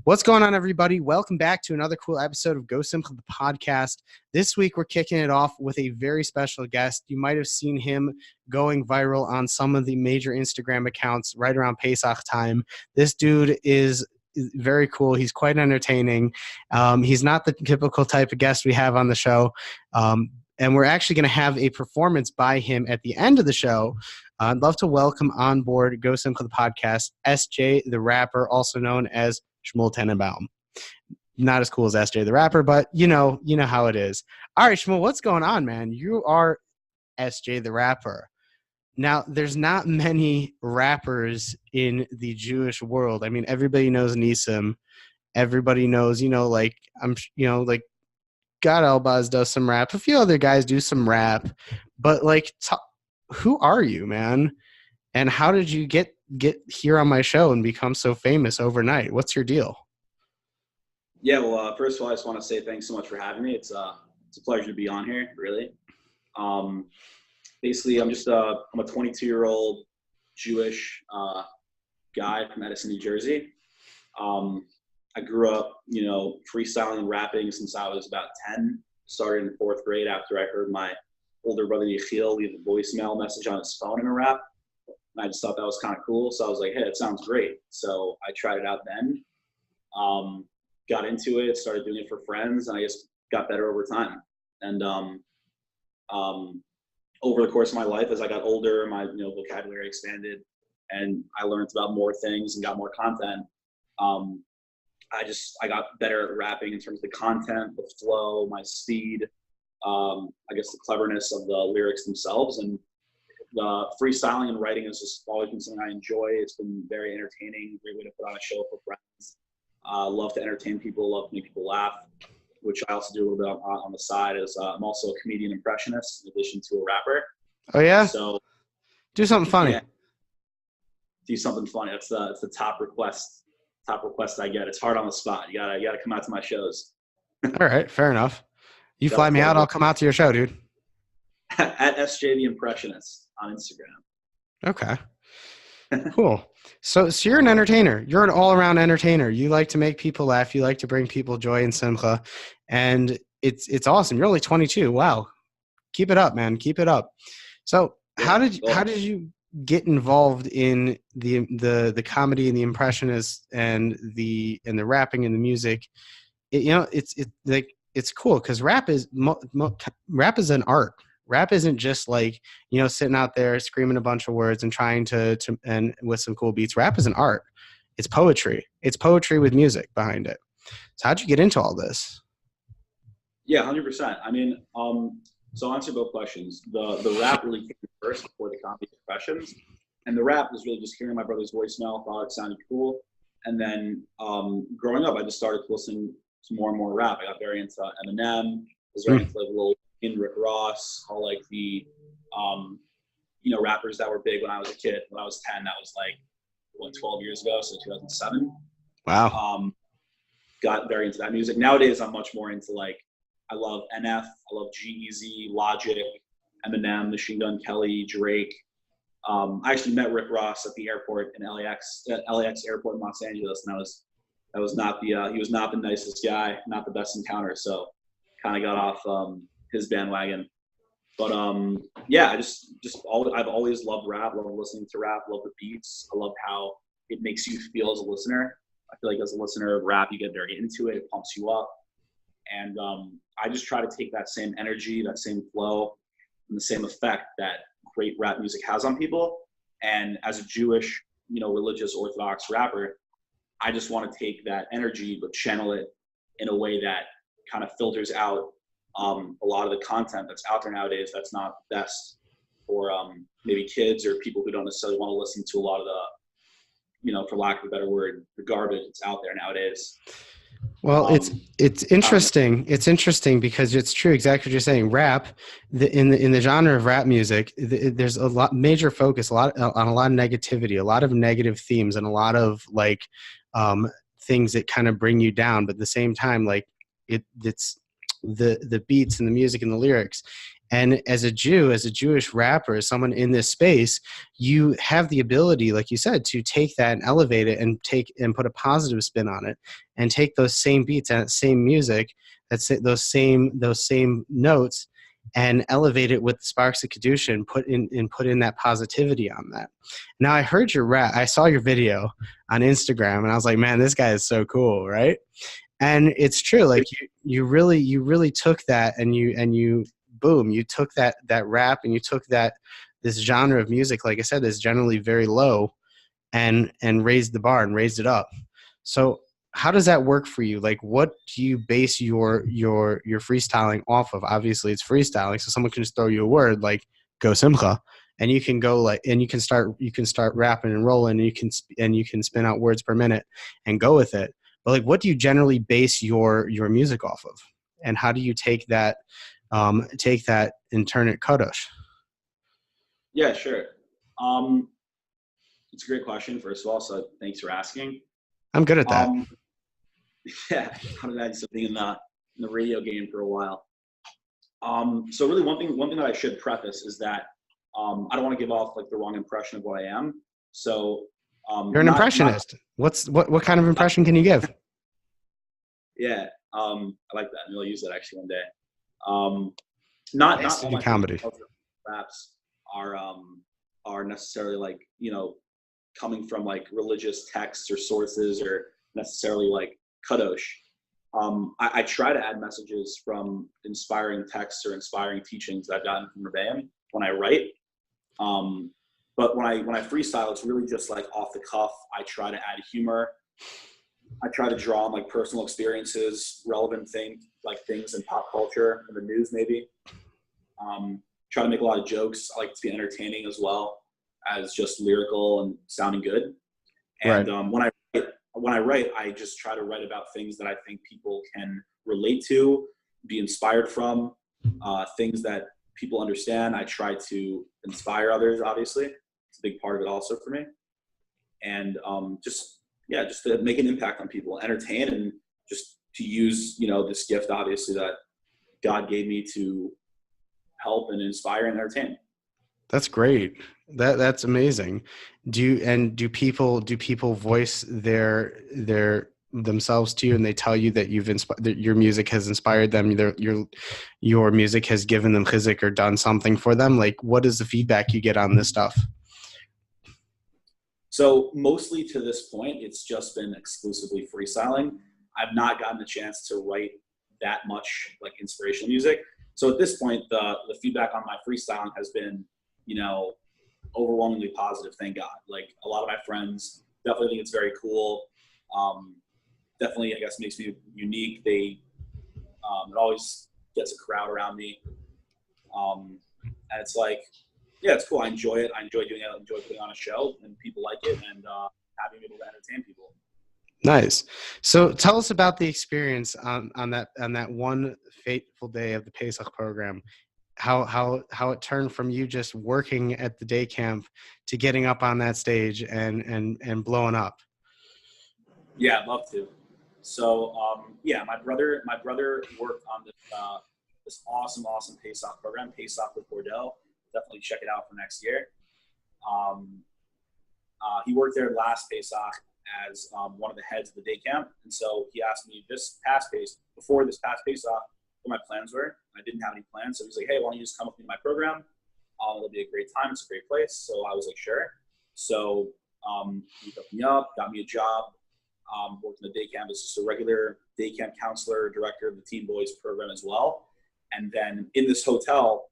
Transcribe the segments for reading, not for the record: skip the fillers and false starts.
What's going on, everybody? Welcome back to another cool episode of GoSimcha, the podcast. This week, we're kicking it off with a very special guest. You might have seen him going viral on some of the major Instagram accounts right around Pesach time. This dude is very cool. He's quite entertaining. He's not the typical type of guest we have on the show. And we're actually going to have a performance by him at the end of the show. I'd love to welcome on board GoSimcha, the podcast, SJ the rapper, also known as Shmuel Tannenbaum. Not as cool as SJ the rapper, but you know how it is. All right, Shmuel, what's going on, man? You are SJ the rapper. Now, there's not many rappers in the Jewish world. I mean, everybody knows Nisim. Everybody knows, God Elbaz does some rap. A few other guys do some rap. But, who are you, man? And how did you get here on my show and become so famous overnight? What's your deal? Yeah, well, first of all, I just want to say thanks so much for having me. It's a pleasure to be on here, really. Basically, I'm a 22-year-old Jewish guy from Edison, New Jersey. I grew up, freestyling and rapping since I was about 10. Started in 4th grade after I heard my older brother Yechiel leave a voicemail message on his phone in a rap. And I just thought that was kind of cool. So I was like, hey, that sounds great. So I tried it out then, got into it, started doing it for friends, and I just got better over time. And over the course of my life, as I got older, my vocabulary expanded, and I learned about more things and got more content. I got better at rapping in terms of the content, the flow, my speed, I guess the cleverness of the lyrics themselves. And the freestyling and writing has just always been something I enjoy. It's been very entertaining, great way to put on a show for friends. Love to entertain people, love to make people laugh, which I also do a little bit on the side. I'm also a comedian impressionist in addition to a rapper. Oh, yeah? So do something funny. Yeah, do something funny. It's the top request I get. It's hard on the spot. You gotta come out to my shows. All right, fair enough. You fly me out, I'll come out to your show, dude. At SJ the Impressionist on Instagram. Okay. Cool. So you're an entertainer. You're an all-around entertainer. You like to make people laugh. You like to bring people joy and simcha. And it's awesome. You're only 22. Wow. Keep it up, man. Keep it up. So how did you get involved in the comedy and the impressionist and the rapping and the music? It's cool because rap is an art. Rap isn't just sitting out there screaming a bunch of words and trying to and with some cool beats. Rap is an art. It's poetry. It's poetry with music behind it. So how'd you get into all this? Yeah, 100%. I mean, so I'll answer both questions. The rap really came first before the comedy impressions. And the rap was really just hearing my brother's voicemail, thought it sounded cool. And then growing up, I just started listening to more and more rap. I got very into Eminem. I was very into Lil Dicky, Rick Ross, all the rappers that were big when I was a kid. When I was 10, that was 12 years ago, so 2007. Wow. Got very into that music. Nowadays, I'm much more into I love NF, I love G-Eazy, Logic, Eminem, Machine Gun Kelly, Drake. I actually met Rick Ross at the airport in LAX airport in Los Angeles, and he was not the nicest guy, not the best encounter. So kind of got off his bandwagon. But yeah, I've always loved rap, love listening to rap, love the beats. I love how it makes you feel as a listener. I feel like as a listener of rap, you get very into it, it pumps you up. And I just try to take that same energy, that same flow, and the same effect that great rap music has on people. And as a Jewish, religious Orthodox rapper, I just want to take that energy but channel it in a way that kind of filters out a lot of the content that's out there nowadays that's not the best for maybe kids or people who don't necessarily want to listen to a lot of the, for lack of a better word, the garbage that's out there nowadays. Well, it's interesting. It's interesting because it's true exactly what you're saying. Rap, in the genre of rap music, there's a lot major focus, on a lot of negativity, a lot of negative themes, and a lot of things that kind of bring you down. But at the same time, it's the beats and the music and the lyrics. And as a Jew, as a Jewish rapper, as someone in this space, you have the ability, like you said, to take that and elevate it and put a positive spin on it, and take those same beats and that same music, those same notes, and elevate it with sparks of kedusha and put in that positivity on that. Now I heard your rap. I saw your video on Instagram, and I was like, man, this guy is so cool, right? And it's true. Like you really took that and you boom, you took that rap and you took this genre of music, like I said, that's generally very low, and raised the bar and raised it up. So how does that work for you? Like, what do you base your freestyling off of? Obviously it's freestyling, so someone can just throw you a word like GoSimcha, and you can go like, and you can start rapping and rolling, and you can spin out words per minute and go with it. But like, what do you generally base your music off of, and how do you take that and turn it kadosh? Yeah, sure. It's a great question, first of all, so thanks for asking. I'm good at that. Yeah, I had something in the radio game for a while. So really, one thing that I should preface is that I don't want to give off like the wrong impression of what I am. So you're an impressionist. What kind of impression can you give? Yeah, I like that. Maybe I'll use that actually one day. Not all my comedy raps are necessarily like, you know, coming from like religious texts or sources, or necessarily like kadosh. I try to add messages from inspiring texts or inspiring teachings that I've gotten from Rebbeim when I write. But when I freestyle, it's really just like off the cuff. I try to add humor. I try to draw on like personal experiences, relevant things in pop culture and the news maybe. Try to make a lot of jokes. I like to be entertaining as well as just lyrical and sounding good. And right. When I write, I just try to write about things that I think people can relate to, be inspired from, things that people understand. I try to inspire others, obviously. It's a big part of it also for me. And just to make an impact on people, entertain, and just to use, you know, this gift, obviously, that God gave me to help and inspire and entertain. That's great. That's amazing. Do people voice themselves to you, and they tell you that that your music has inspired them, your music has given them chizuk or done something for them? Like, what is the feedback you get on this stuff? So mostly to this point, it's just been exclusively freestyling. I've not gotten the chance to write that much like inspirational music. So at this point, the feedback on my freestyling has been, you know, overwhelmingly positive, thank God. Like, a lot of my friends definitely think it's very cool. Definitely, I guess, makes me unique. It always gets a crowd around me. And it's like, yeah, it's cool. I enjoy it. I enjoy doing it. I enjoy putting on a show, and people like it, and having able to entertain people. Nice. So tell us about the experience on that one fateful day of the Pesach program. How it turned from you just working at the day camp to getting up on that stage and blowing up. Yeah, I'd love to. So my brother worked on this awesome Pesach program, Pesach with Bordeaux. Definitely check it out for next year. He worked there last Pesach as one of the heads of the day camp, and so he asked me before this past Pesach what my plans were. I didn't have any plans, so he was like, "Hey, why don't you just come with me to my program? It'll be a great time. It's a great place." So I was like, "Sure." So he hooked me up, got me a job, worked in the day camp as just a regular day camp counselor, director of the Teen Boys program as well. And then in this hotel,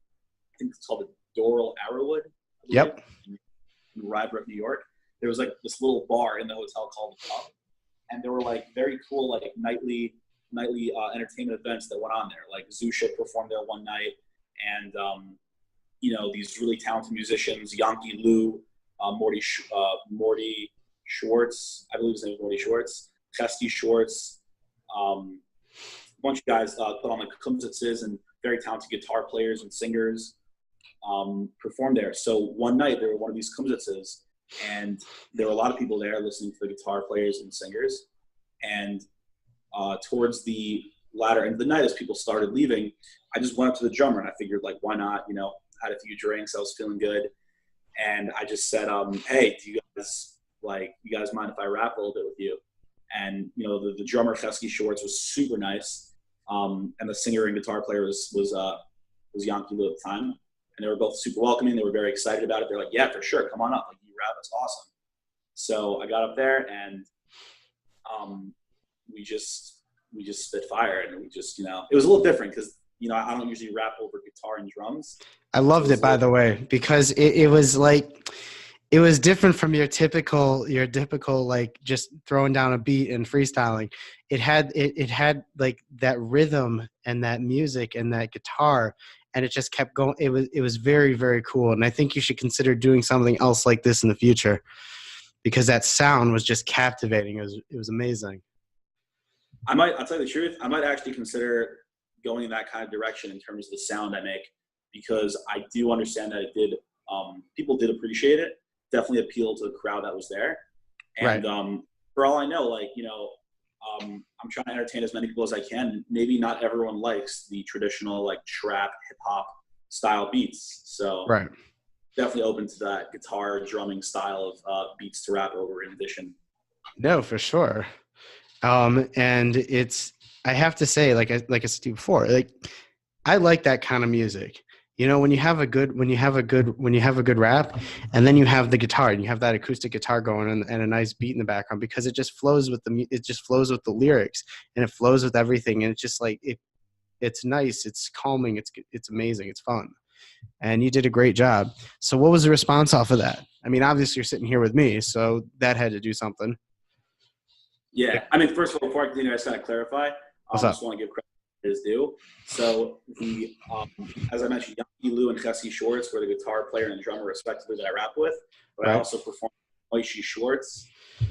I think it's called the Doral Arrowwood. Yep. In Rye Brook, New York. There was like this little bar in the hotel called the Pub, and there were like very cool like nightly entertainment events that went on there. Like Zusha performed there one night, and you know, these really talented musicians, Yankee Lou, Morty Schwartz, I believe his name is Morty Schwartz, Chesty Schwartz, a bunch of guys put on like kumsitzes, and very talented guitar players and singers performed there. So one night there were one of these kumsitzes, and there were a lot of people there listening to the guitar players and singers. And towards the latter end of the night, as people started leaving, I just went up to the drummer and I figured, like, why not? You know, had a few drinks, I was feeling good, and I just said, hey, do you guys mind if I rap a little bit with you? And you know, the drummer Chesky Shorts was super nice, and the singer and guitar player was Yankee Lou at the time, and they were both super welcoming. They were very excited about it. They're like, yeah, for sure, come on up, like, you rap, that's awesome. So I got up there, and we just spit fire, and we just, you know, it was a little different because, you know, I don't usually rap over guitar and drums. I loved it, by the way, because it was like, it was different from your typical like just throwing down a beat and freestyling. It had like that rhythm and that music and that guitar, and it just kept going. It was very, very cool, and I think you should consider doing something else like this in the future, because that sound was just captivating. It was amazing. I'll tell you the truth, I might actually consider going in that kind of direction in terms of the sound I make, because I do understand that it did, people did appreciate it, definitely appealed to the crowd that was there. And right. For all I know, like, you know, I'm trying to entertain as many people as I can. Maybe not everyone likes the traditional, like, trap, hip hop style beats. So right. Definitely open to that guitar drumming style of beats to rap over in addition. No, for sure. And I have to say, like I said to you before, like, I like that kind of music. You know, when you have a good rap, and then you have the guitar and you have that acoustic guitar going and a nice beat in the background, because it just flows with the lyrics, and it flows with everything. And it's just like, it's nice. It's calming. It's amazing. It's fun. And you did a great job. So what was the response off of that? I mean, obviously you're sitting here with me, so that had to do something. Yeah. I mean, first of all, before I continue, I just got to clarify. I just want to give credit where it is due. So as I mentioned, Yankee Lou and Chesky Shorts were the guitar player and drummer respectively that I rap with. But right. I also performed Moishy Shorts,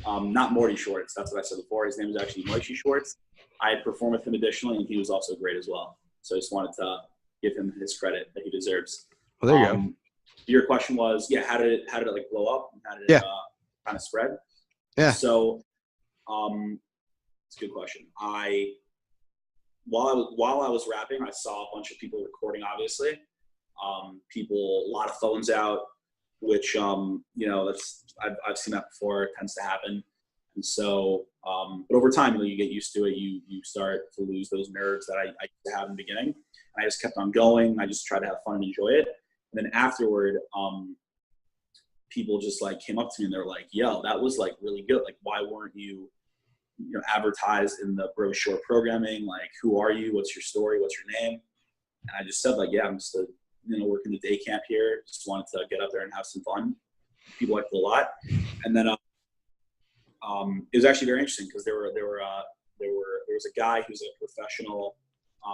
not Morty Shorts. That's what I said before. His name is actually Moishy Shorts. I performed with him additionally, and he was also great as well. So I just wanted to give him his credit that he deserves. Well, there you go. Your question was, yeah, how did it like blow up? And how did it kind of spread? Yeah. So it's a good question. While I was rapping, I saw a bunch of people recording, obviously. A lot of phones out, which, you know, I've seen that before. It tends to happen. And so, but over time, you know, you get used to it. You start to lose those nerves that I used to have in the beginning. And I just kept on going. I just tried to have fun and enjoy it. And then afterward, people just like came up to me and they're like, yo, that was like really good. Like, why weren't you know, advertised in the brochure programming? Like, who are you? What's your story? What's your name? And I just said, like, yeah, I'm just working the day camp here. Just wanted to get up there and have some fun. People liked it a lot. And then it was actually very interesting because there was a guy who's a professional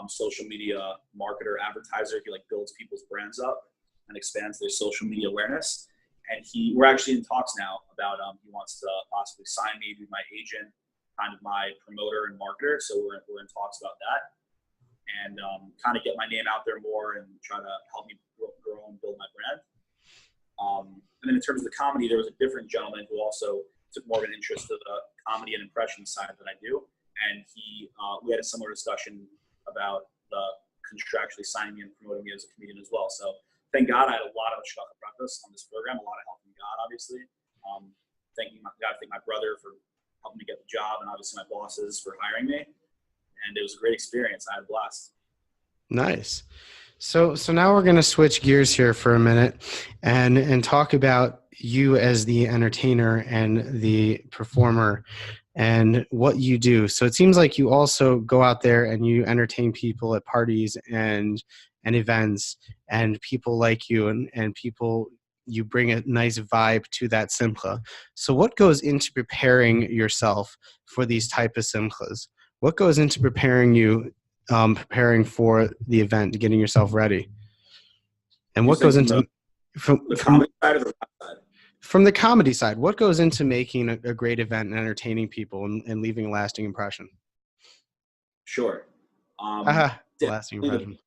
social media marketer, advertiser. He like builds people's brands up and expands their social media awareness. And we're actually in talks now about he wants to possibly sign me, be my agent, kind of my promoter and marketer. So we're in talks about that, and kind of get my name out there more and try to help me grow and build my brand. And then in terms of the comedy, there was a different gentleman who also took more of an interest to the comedy and impression side than I do. And we had a similar discussion about the contractually signing me and promoting me as a comedian as well. So thank God I had a lot of chocolate breakfast on this program, a lot of help from God, obviously. Thank my brother for helping me get the job, and obviously my bosses for hiring me. And it was a great experience. I had a blast. Nice. So now we're going to switch gears here for a minute and talk about you as the entertainer and the performer and what you do. So it seems like you also go out there and you entertain people at parties and events, and people like you, and people, you bring a nice vibe to that simcha. So what goes into preparing yourself for these type of simchas? What goes into preparing for the event, getting yourself ready? And what goes into from the comedy side or the rap side? From the comedy side, what goes into making a great event and entertaining people and leaving a lasting impression? Sure. Lasting impression.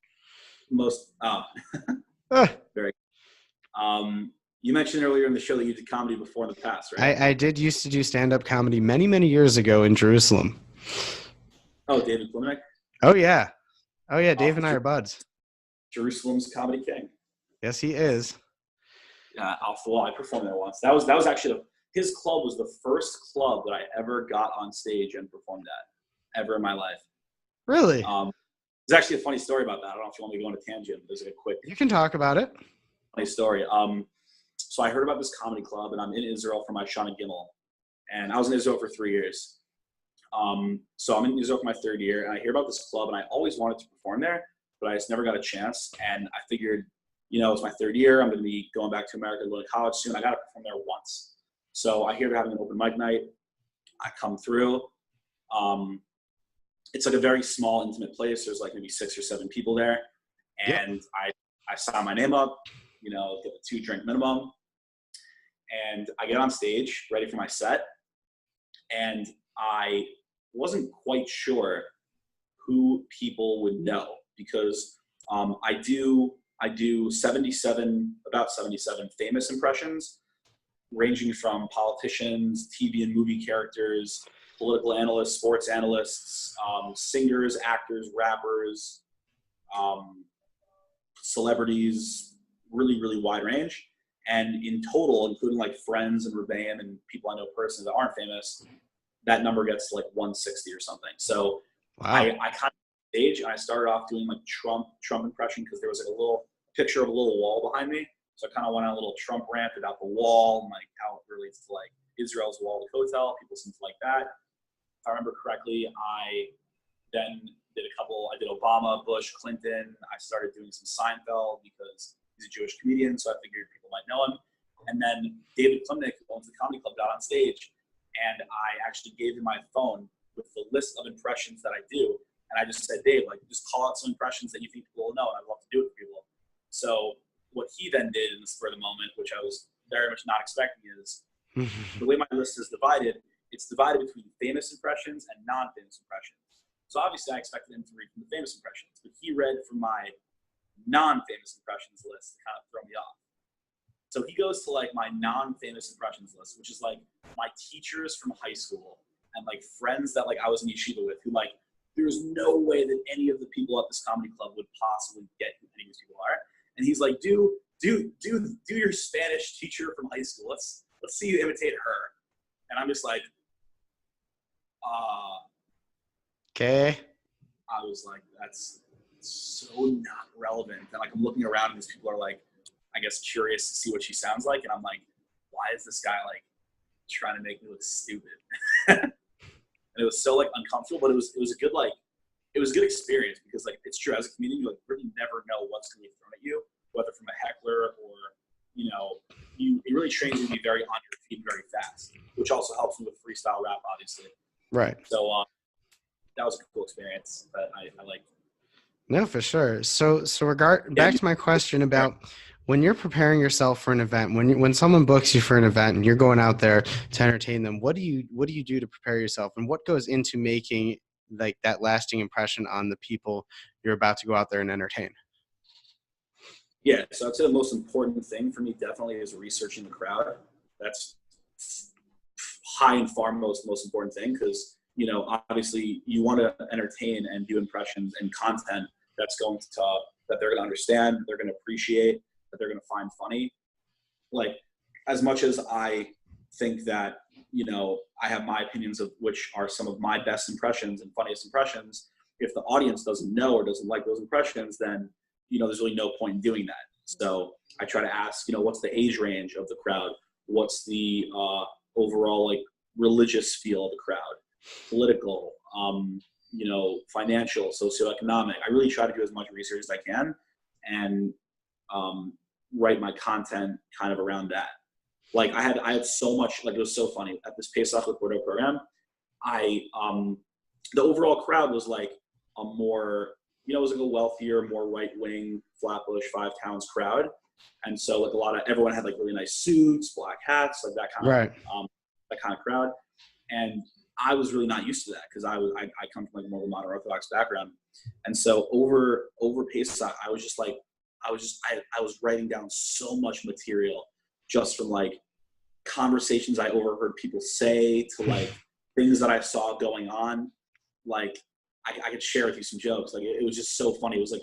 Very. You mentioned earlier in the show that you did comedy before in the past, right? I did used to do stand-up comedy many, many years ago in Jerusalem. Oh, David Klimek? Oh yeah. Oh yeah. Dave and I are buds. Jerusalem's Comedy King. Yes, he is. Off the wall. I performed there once. That was actually his club was the first club that I ever got on stage and performed at ever in my life. Really? There's actually a funny story about that. I don't know if you want me to go on a tangent. There's a quick. You can talk about it. Funny story. So I heard about this comedy club, and I'm in Israel for my Shana Gimel, and I was in Israel for 3 years. So I'm in Israel for my 3rd year, and I hear about this club, and I always wanted to perform there, but I just never got a chance. And I figured, it's my 3rd year. I'm going to be going back to America, going to college soon. I got to perform there once. So I hear they're having an open mic night. I come through. It's like a very small, intimate place. There's like maybe 6 or 7 people there. And I sign my name up, get the 2-drink minimum. And I get on stage, ready for my set. And I wasn't quite sure who people would know because I do about 77 famous impressions, ranging from politicians, TV and movie characters, political analysts, sports analysts, singers, actors, rappers, celebrities, really, really wide range. And in total, including like friends and Rebbeim and people I know personally that aren't famous, that number gets to like 160 or something. So wow. I kind of stage and I started off doing like Trump impression because there was like a little picture of a little wall behind me. So I kind of went on a little Trump rant about the wall and like how it relates to like Israel's wall to Kotel. People seem to like that. If I remember correctly, I then did I did Obama, Bush, Clinton. I started doing some Seinfeld because he's a Jewish comedian, so I figured people might know him. And then David Klimnick, who owns the comedy club, got on stage, and I actually gave him my phone with the list of impressions that I do. And I just said, Dave, like, just call out some impressions that you think people will know, and I'd love to do it for people. So what he then did in the spur of the moment, which I was very much not expecting, is the way my list is divided, it's divided between famous impressions and non-famous impressions. So obviously I expected him to read from the famous impressions, but he read from my non-famous impressions list to kind of throw me off. So he goes to like my non-famous impressions list, which is like my teachers from high school and like friends that like I was in yeshiva with who like, there's no way that any of the people at this comedy club would possibly get who any of these people are. And he's like, do your Spanish teacher from high school. Let's see you imitate her. And I'm just like, okay. I was like, that's so not relevant. And like, I'm looking around and these people are like, I guess curious to see what she sounds like. And I'm like, why is this guy like trying to make me look stupid? And it was so like uncomfortable, but it was a good, like, it was a good experience because like, it's true as a comedian, you like really never know what's going to be thrown at you, whether from a heckler or, it really trains you to be very on your feet very fast, which also helps me with freestyle rap, obviously. Right. So that was a cool experience that I liked. No, for sure. So back to my question about when you're preparing yourself for an event, when someone books you for an event and you're going out there to entertain them, what do you do to prepare yourself, and what goes into making like that lasting impression on the people you're about to go out there and entertain? Yeah, so I'd say the most important thing for me definitely is researching the crowd. That's high and far most important thing because, obviously you want to entertain and do impressions and content that's going to, that they're going to understand, they're going to appreciate, that they're going to find funny. Like, as much as I think that, I have my opinions of which are some of my best impressions and funniest impressions, if the audience doesn't know or doesn't like those impressions, then there's really no point in doing that. So I try to ask, what's the age range of the crowd? What's the overall like religious feel of the crowd? Political, financial, socioeconomic. I really try to do as much research as I can and write my content kind of around that. Like I had so much, like it was so funny at this Pesach with Bordeaux program. The overall crowd was like a more, it was like a wealthier, more right-wing, Flatbush, Five Towns crowd. And so like everyone had like really nice suits, black hats, like that kind of crowd. And I was really not used to that because I come from like more of a modern Orthodox background. And so over Pesach, I was writing down so much material just from like conversations I overheard people say to like things that I saw going on. Like I could share with you some jokes. Like it was just so funny. It was like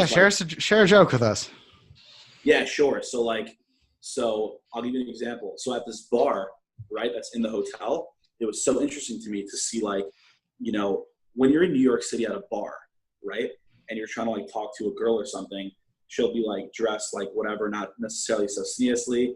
Share a joke with us. Yeah, sure. So I'll give you an example. So at this bar, right, that's in the hotel, it was so interesting to me to see, like, you know, when you're in New York City at a bar, right, and you're trying to like talk to a girl or something, she'll be like dressed like whatever, not necessarily so seriously,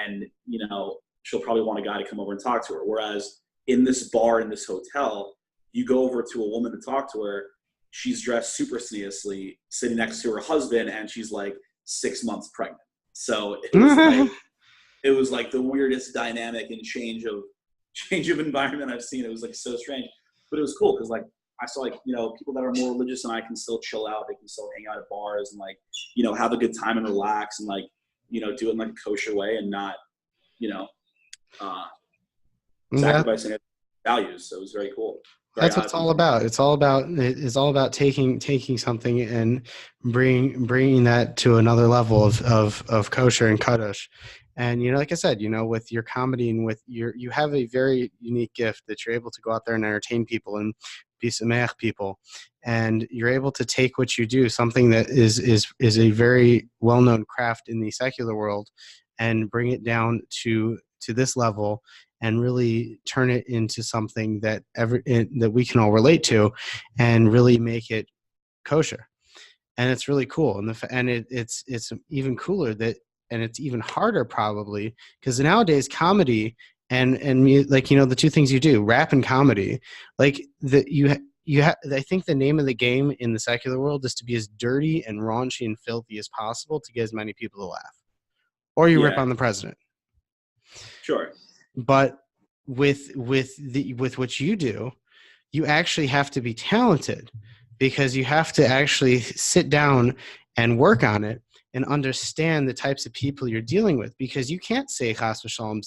and you know, she'll probably want a guy to come over and talk to her. Whereas in this bar, in this hotel, you go over to a woman to talk to her, she's dressed super seriously, sitting next to her husband, and she's like 6 months pregnant. So it was like the weirdest dynamic and change of environment I've seen. It was like so strange, but it was cool because like I saw, like, you know, people that are more religious and I can still chill out. They can still hang out at bars and like, you know, have a good time and relax and like, you know, do it in like a kosher way and not, you know, sacrificing values. So it was very cool. That's what it's all about. It's all about taking something and bringing that to another level of kosher and kaddish. And, you know, like I said, you know, with your comedy and with you have a very unique gift that you're able to go out there and entertain people and be sameach people. And you're able to take what you do, something that is a very well-known craft in the secular world, and bring it down to this level and really turn it into something that that we can all relate to and really make it kosher. And it's really cool. And it's even cooler that, and it's even harder probably because nowadays comedy and like, you know, the two things you do, rap and comedy, like I think the name of the game in the secular world is to be as dirty and raunchy and filthy as possible to get as many people to laugh, or you rip on the president. Sure. But with what you do, you actually have to be talented because you have to actually sit down and work on it and understand the types of people you're dealing with, because you can't say chas v'shalom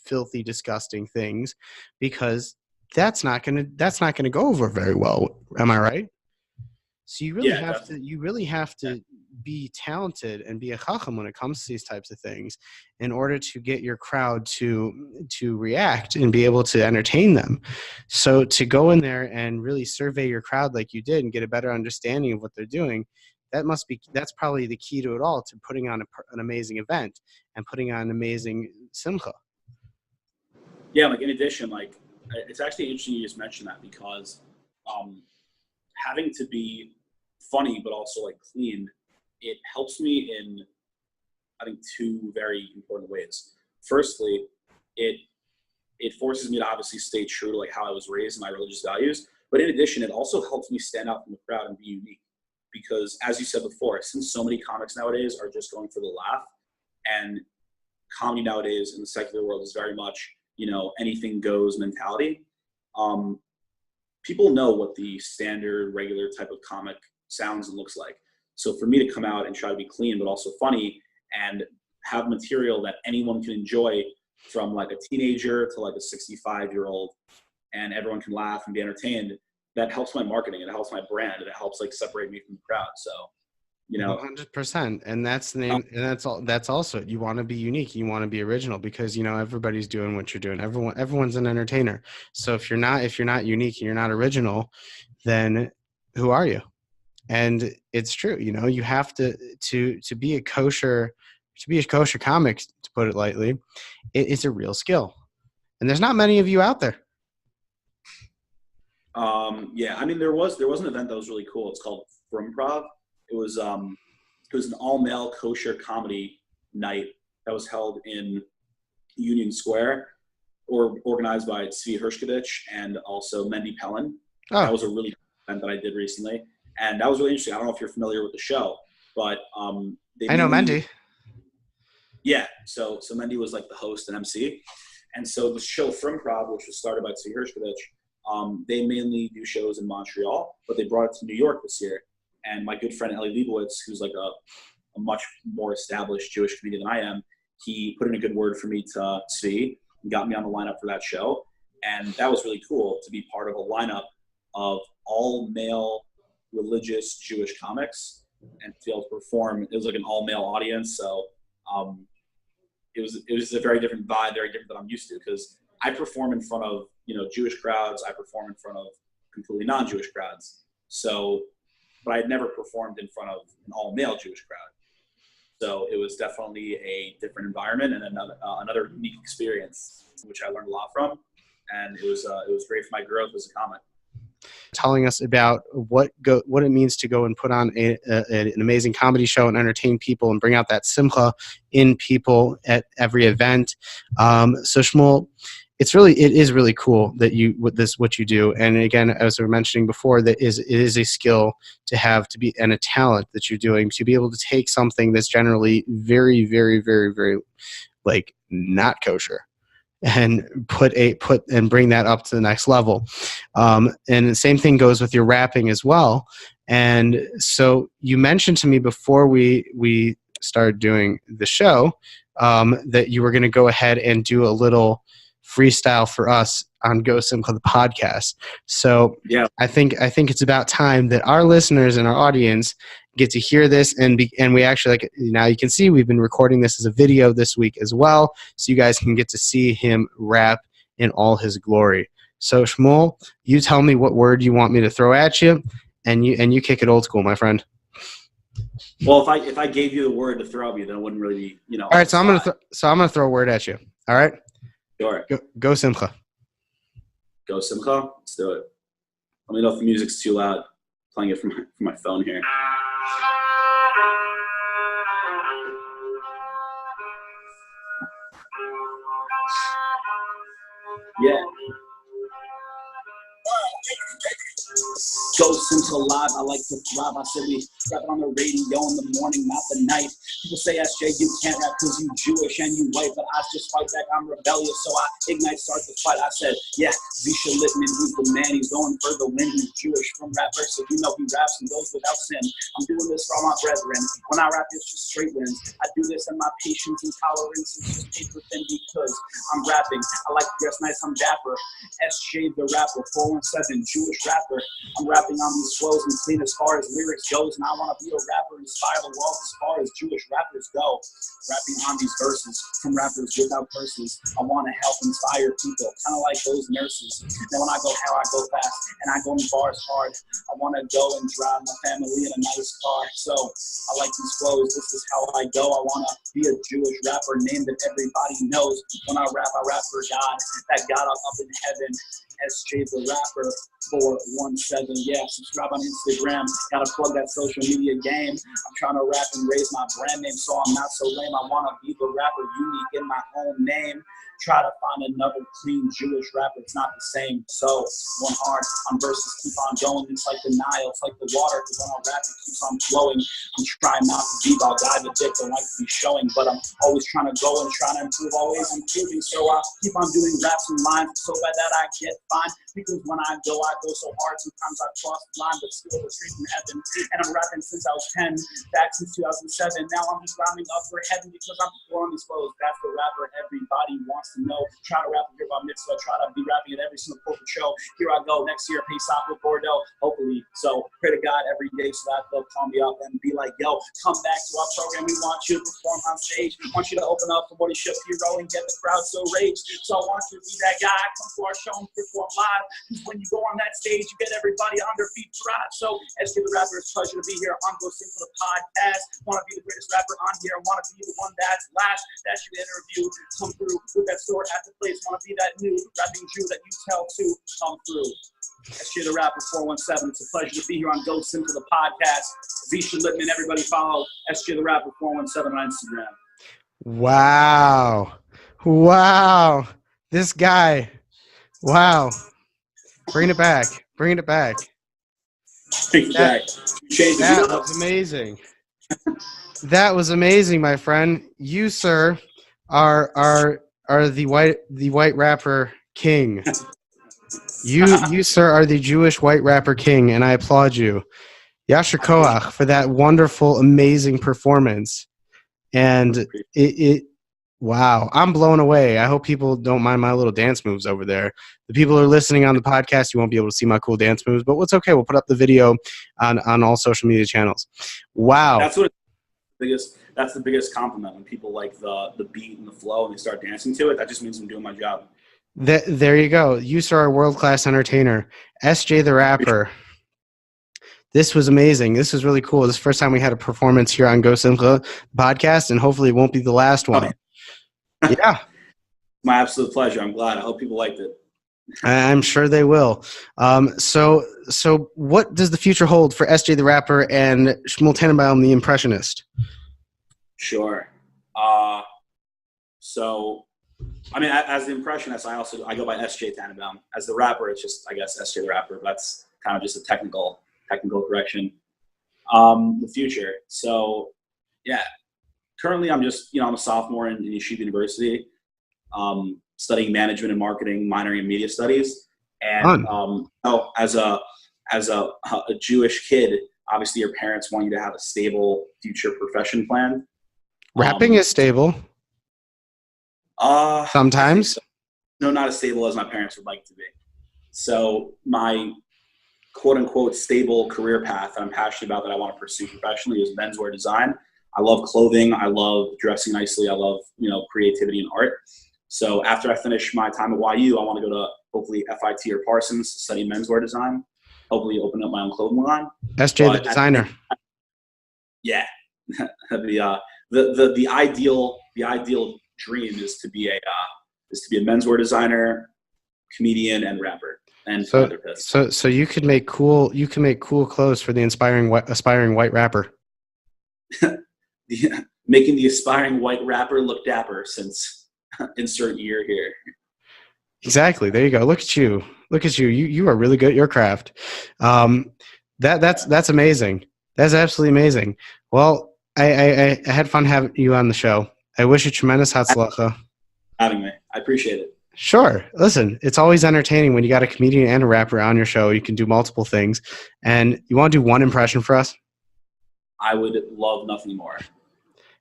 filthy, disgusting things, because that's not gonna go over very well. Am I right? So you really have to be talented and be a chacham when it comes to these types of things in order to get your crowd to react and be able to entertain them. So to go in there and really survey your crowd like you did and get a better understanding of what they're doing, that's probably the key to it all, to putting on an amazing event and putting on an amazing simcha. Yeah, like in addition, like it's actually interesting you just mentioned that, because having to be funny but also like clean, it helps me in, I think, two very important ways. Firstly, it forces me to obviously stay true to like how I was raised and my religious values, but in addition, it also helps me stand out from the crowd and be unique, because as you said before, since so many comics nowadays are just going for the laugh, and comedy nowadays in the secular world is very much, you know, anything goes mentality. People know what the standard regular type of comic sounds and looks like. So for me to come out and try to be clean but also funny and have material that anyone can enjoy, from like a teenager to like a 65-year-old, and everyone can laugh and be entertained, that helps my marketing, and it helps my brand, and it helps like separate me from the crowd. So, you know, 100%. And that's the name. And that's also, you want to be unique. You want to be original, because, you know, everybody's doing what you're doing. Everyone's an entertainer. So if you're not unique and you're not original, then who are you? And it's true. You know, you have to be a kosher comic, to put it lightly. It's a real skill, and there's not many of you out there. Yeah, I mean, there was an event that was really cool. It's called Frumprov. It was an all-male kosher comedy night that was held in Union Square, or organized by Tzvi Hershkovich and also Mendy Pellin. Oh. That was a really cool event that I did recently, and that was really interesting. I don't know if you're familiar with the show, but I know Mendy. Yeah, so Mendy was like the host and MC, and so the show Frumprov, which was started by Tzvi Hershkovich, they mainly do shows in Montreal, but they brought it to New York this year. And my good friend Eli Leibowitz, who's like a much more established Jewish comedian than I am, he put in a good word for me to Tzvi and got me on the lineup for that show. And that was really cool to be part of a lineup of all male religious Jewish comics and to be able to perform. It was like an all male audience, so it was a very different vibe, very different than I'm used to, because I perform in front of, you know, Jewish crowds. I perform in front of completely non-Jewish crowds. So, but I had never performed in front of an all-male Jewish crowd. So it was definitely a different environment and another unique experience, which I learned a lot from. And it was great for my growth as a comic. Telling us about what it means to go and put on an amazing comedy show and entertain people and bring out that simcha in people at every event. So Shmuel, it is really cool that what you do. And again, as we were mentioning before, it is a skill to have and a talent that you're doing to be able to take something that's generally very, very, very, very like not kosher and bring that up to the next level. And the same thing goes with your rapping as well. And so you mentioned to me before we started doing the show that you were going to go ahead and do a little freestyle for us on GoSimcha the podcast. So yeah, I think it's about time that our listeners and our audience get to hear this, and we actually, like, now you can see we've been recording this as a video this week as well, so you guys can get to see him rap in all his glory. So Shmuel, you tell me what word you want me to throw at you, and you kick it old school, my friend. Well, if I gave you the word to throw at me, then it wouldn't really be, you know. All right, so I'm gonna throw a word at you. All right. Sure. GoSimcha. GoSimcha. Let's do it. Let me know if the music's too loud. I'm playing it from my phone here. Yeah. GoSimcha live, I like to thrive. I said we rap it on the radio in the morning, not the night. People say, SJ, you can't rap because you Jewish and you white, but I just fight back, I'm rebellious, so I ignite, start the fight. I said, yeah, Zisha Littman, who's the man, he's going for the win, he's Jewish from rap verse, so you know he raps and goes without sin. I'm doing this for all my brethren. When I rap, it's just straight wins. I do this and my patience and tolerance is just paper thin because I'm rapping. I like to dress nice, I'm dapper. SJ the rapper, 417, Jewish rapper. I'm rapping on these flows and clean as far as lyrics goes, and I want to be a rapper, inspire the world as far as Jewish rappers go. Rapping on these verses from rappers without curses. I want to help inspire people, kind of like those nurses. Now when I go hell, I go fast, and I go in bars hard. I want to go and drive my family in a nice car. So I like these flows, this is how I go. I want to be a Jewish rapper, name that everybody knows. When I rap for God, that God up in heaven. SJ the rapper, 417. Yeah, subscribe on Instagram. Gotta plug that social media game. I'm trying to rap and raise my brand name, so I'm not so lame. I wanna be the rapper unique in my own name. Try to find another clean Jewish rapper, it's not the same. So, one hard on verses, keep on going. It's like the Nile, it's like the water, because when I rap, it keeps on flowing. I'm trying not to be about guy the dick, don't like to be showing, but I'm always trying to go and trying to improve, always improving. So I keep on doing raps and lines, so bad that I get fine. Because when I go so hard, sometimes I cross the line, but still the street in heaven. And I'm rapping since I was 10, back since 2007. Now I'm just rounding up for heaven because I'm performing these flows. That's the rapper everybody wants to know. Try to rap and hear about mitzvah, try to be rapping at every single corporate show. Here I go, next year, peace out with Bordeaux, hopefully. So pray to God every day so that they'll call me up and be like, yo, come back to our program. We want you to perform on stage. We want you to open up for what he shook hero and get the crowd so raged. So I want you to be that guy, come to our show and perform live. Because when you go on that stage, you get everybody on their feet thrive. So SJ the rapper, it's a pleasure to be here on GoSimcha the podcast. Want to be the greatest rapper on here. Want to be the one that's last. That's your interview. Come through with that sword at the place. Want to be that new rapping Jew that you tell to come through. SJ the rapper, 417. It's a pleasure to be here on GoSimcha the podcast. Zisha Littman, everybody follow SJ the rapper, 417 on Instagram. Wow. Wow. This guy. Wow. Bring it back. Bring it back. That was amazing. That was amazing, my friend. You, sir, are the white rapper king. You, sir, are the Jewish white rapper king, and I applaud you. Yasher Koach for that wonderful, amazing performance. And wow, I'm blown away. I hope people don't mind my little dance moves over there. The people who are listening on the podcast, you won't be able to see my cool dance moves, but what's okay. We'll put up the video on all social media channels. Wow. That's the biggest compliment when people like the beat and the flow and they start dancing to it. That just means I'm doing my job. There you go. You saw our world-class entertainer, SJ the Rapper. This was amazing. This was really cool. This is the first time we had a performance here on GoSimcha podcast, and hopefully it won't be the last one. Yeah. My absolute pleasure. I'm glad. I hope people liked it. I'm sure they will. So what does the future hold for SJ the Rapper and Shmuel Tannenbaum the Impressionist? Sure. So, I mean, as the Impressionist, I go by SJ Tannenbaum. As the rapper, it's just, I guess, SJ the Rapper. That's kind of just a technical correction. The future. So, yeah. Currently, I'm just, I'm a sophomore in Yeshiva University, studying management and marketing, minoring in media studies. And as a Jewish kid, obviously your parents want you to have a stable future profession plan. Rapping is stable. Sometimes. So. No, not as stable as my parents would like to be. So my quote unquote stable career path that I'm passionate about that I want to pursue professionally is menswear design. I love clothing. I love dressing nicely. I love, creativity and art. So after I finish my time at YU, I want to go to hopefully FIT or Parsons to study menswear design. Hopefully open up my own clothing line. SJ the designer. Yeah. The ideal dream is to be a menswear designer, comedian, and rapper. And so you could make cool clothes for the aspiring white rapper. Making the aspiring white rapper look dapper since insert year here. Exactly. There you go. Look at you. You are really good at your craft. That's amazing. That's absolutely amazing. Well, I had fun having you on the show. I wish you tremendous hatzlacha. Having me. I appreciate it. Sure. Listen, it's always entertaining when you got a comedian and a rapper on your show. You can do multiple things. And you want to do one impression for us? I would love nothing more.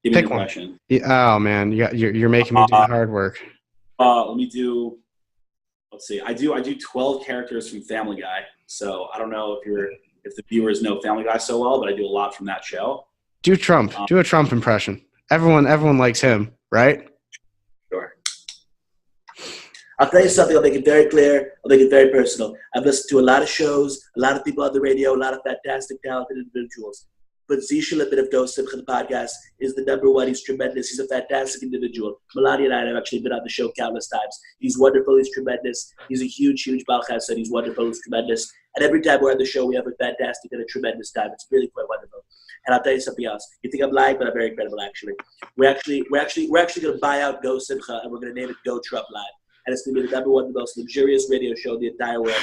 Give me an impression. Oh man, you're making me do the hard work. Let's see. I do 12 characters from Family Guy. So I don't know if the viewers know Family Guy so well, but I do a lot from that show. Do Trump. Do a Trump impression. Everyone likes him, right? Sure. I'll tell you something. I'll make it very clear. I'll make it very personal. I've listened to a lot of shows, a lot of people on the radio, a lot of fantastic, talented individuals. But Zisha, a bit of GoSimcha, the podcast, is the number one. He's tremendous. He's a fantastic individual. Melania and I have actually been on the show countless times. He's wonderful. He's tremendous. He's a huge Baal Chesed. He's wonderful. He's tremendous. And every time we're on the show, we have a fantastic and a tremendous time. It's really quite wonderful. And I'll tell you something else. You think I'm lying, but I'm very credible, actually. We're actually going to buy out GoSimcha, and we're going to name it Go Trump Live. And it's going to be the number one, the most luxurious radio show in the entire world.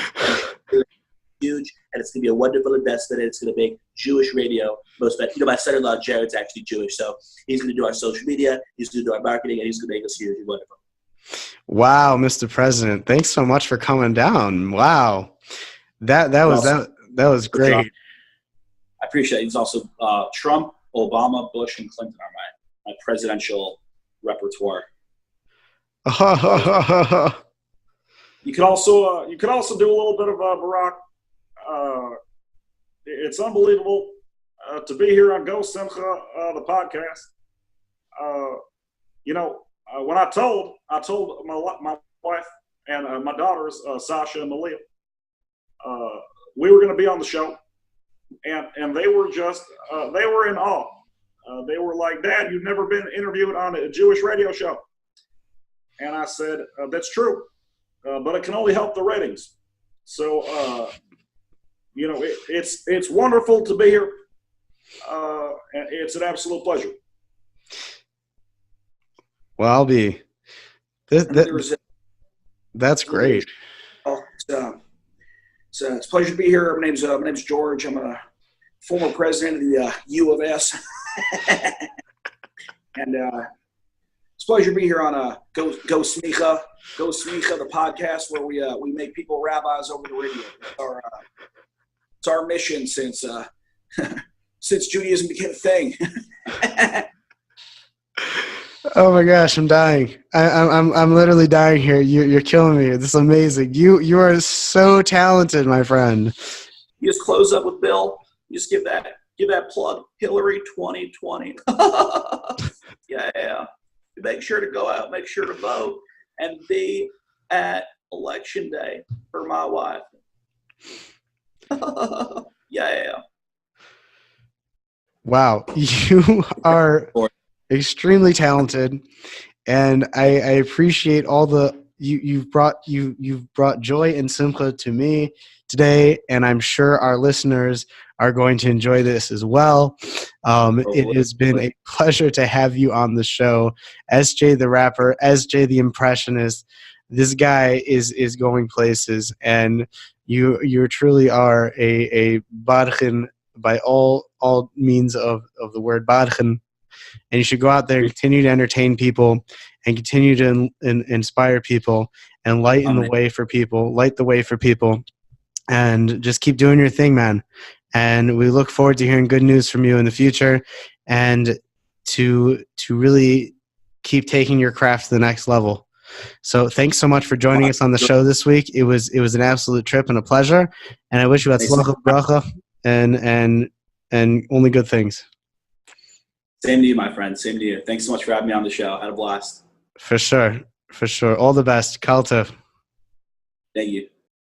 Huge, and it's going to be a wonderful investment, and it's going to make Jewish radio most of it. My son-in-law Jared's actually Jewish, so he's going to do our social media, he's going to do our marketing, and he's going to make us huge and wonderful. Wow, Mr. President, thanks so much for coming down. Wow, that was great. I appreciate it. He's also Trump, Obama, Bush, and Clinton are my presidential repertoire. You could also do a little bit of Barack. It's unbelievable to be here on GoSimcha, the podcast. When I told my wife and my daughters, Sasha and Malia, we were going to be on the show, and they were just they were in awe. They were like, "Dad, you've never been interviewed on a Jewish radio show." And I said, "That's true, but it can only help the ratings." So. It's wonderful to be here. And it's an absolute pleasure. Well, I'll be. That's great. It's a pleasure to be here. My name's George. I'm a former president of the U of S. And it's a pleasure to be here on GoSimcha, the podcast where we make people rabbis over the radio. It's our mission since Judaism became a thing. Oh my gosh, I'm dying. I'm literally dying here. You're killing me. This is amazing. You are so talented, my friend. You just close up with Bill. You just give that plug. Hillary 2020. Yeah. Make sure to go out. Make sure to vote and be at election day for my wife. Yeah. Wow, you are extremely talented, and I appreciate all the you've brought joy and simcha to me today, and I'm sure our listeners are going to enjoy this as well. It has been a pleasure to have you on the show, SJ the rapper, SJ the impressionist. This guy is going places, and you truly are a barchen by all means of the word barchen. And you should go out there and continue to entertain people and continue to inspire people and light the way for people, and just keep doing your thing, man. And we look forward to hearing good news from you in the future, and to really keep taking your craft to the next level. So thanks so much for joining us on the show this week. It was an absolute trip and a pleasure, and I wish you hatzlacha bracha and only good things. Same to you, my friend. Same to you. Thanks so much for having me on the show. I had a blast. For sure. All the best. Kal tov. Thank you.